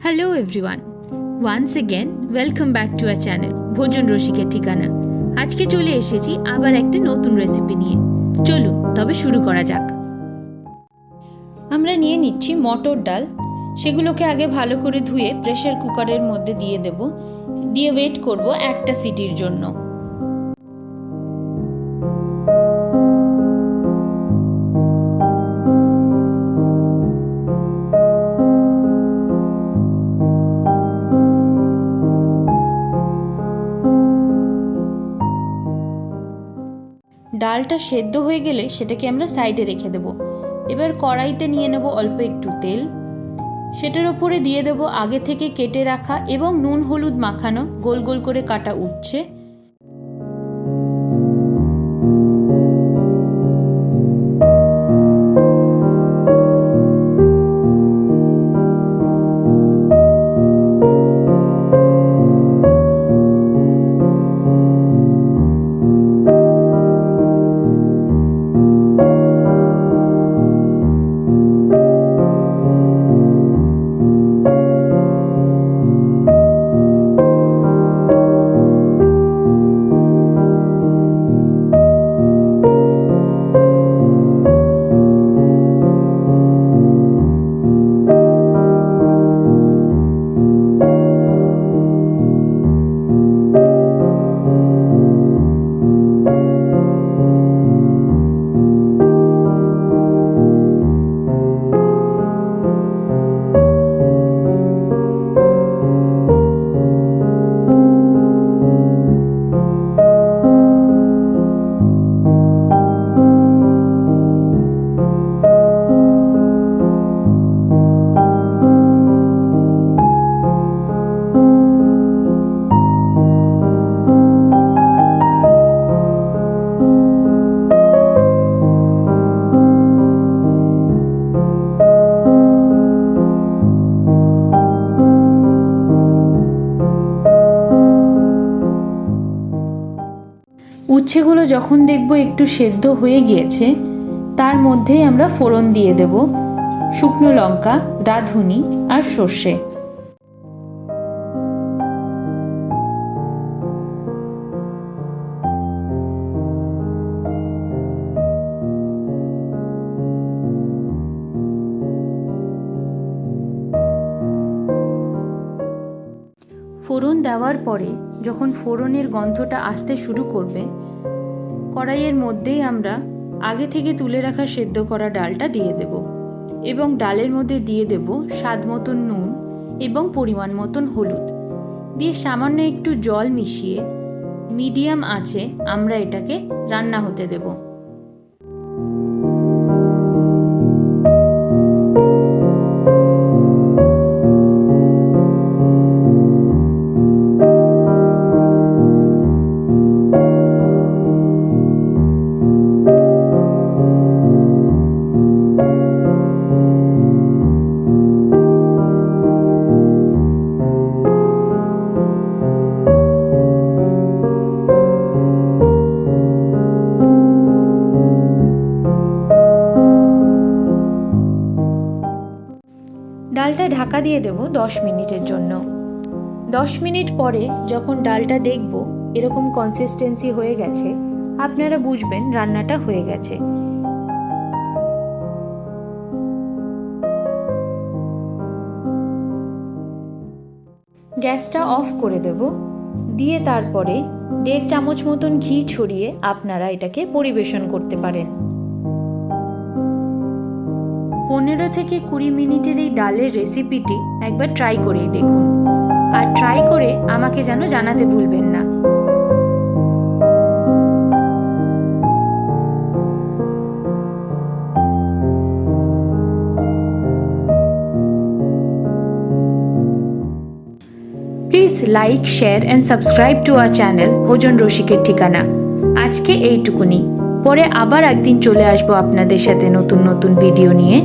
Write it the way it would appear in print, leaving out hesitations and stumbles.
Hello everyone. Once again, welcome back to our channel, ভোজন রসিকের ঠিকানা। আজকে চলে এসেছি আবার একটা নতুন রেসিপি নিয়ে। চলুন তবে শুরু করা যাক। আমরা নিয়ে নিচ্ছি মটর ডাল। সেগুলোকে আগে ভালো করে ধুয়ে প্রেসার কুকারের মধ্যে দিয়ে দেব। দিয়ে ওয়েট করব একটা সিটির জন্য। ডালটা সেদ্ধ হয়ে গেলে সেটাকে আমরা সাইডে রেখে দেব। এবার কড়াইতে নিয়ে নেব অল্প একটু তেল। সেটার ওপরে দিয়ে দেব আগে থেকে কেটে রাখা এবং নুন হলুদ মাখানো গোল গোল করে কাটা উচ্ছে। উচ্ছেগুলো যখন দেখব একটু সেদ্ধ হয়ে গিয়েছে, তার মধ্যেই আমরা ফোড়ন দিয়ে দেব শুকনো লঙ্কা, রাঁধুনি আর সর্ষে। ফোড়ন দেওয়ার পরে যখন ফোড়নের গন্ধটা আসতে শুরু করবে, কড়াইয়ের মধ্যেই আমরা আগে থেকে তুলে রাখা সেদ্ধ করা ডালটা দিয়ে দেব এবং ডালের মধ্যে দিয়ে দেব স্বাদ মতন নুন এবং পরিমাণ মতন হলুদ দিয়ে সামান্য একটু জল মিশিয়ে মিডিয়াম আঁচে আমরা এটাকে রান্না হতে দেব। ডালটা ঢাকা দিয়ে দেব 10 মিনিটের জন্য। 10 মিনিট পরে যখন ডালটা দেখব এরকম কনসিস্টেন্সি হয়ে গেছে, আপনারা বুঝবেন রান্নাটা হয়ে গেছে। গ্যাসটা অফ করে দেব, দিয়ে তারপরে 1.5 চামচ মতন ঘি ছড়িয়ে আপনারা এটাকে পরিবেশন করতে পারেন। 15 থেকে 20 মিনিটের এই ডালের রেসিপিটি একবার ট্রাই করেই দেখুন, আর ট্রাই করে আমাকে যেন জানাতে ভুলবেন না। Please like, share and subscribe to our channel ভোজন রসিকের ঠিকানা। আজকে এইটুকুনি, পরে আবার একদিন চলে আসবো আপনাদের সাথে নতুন নতুন ভিডিও নিয়ে।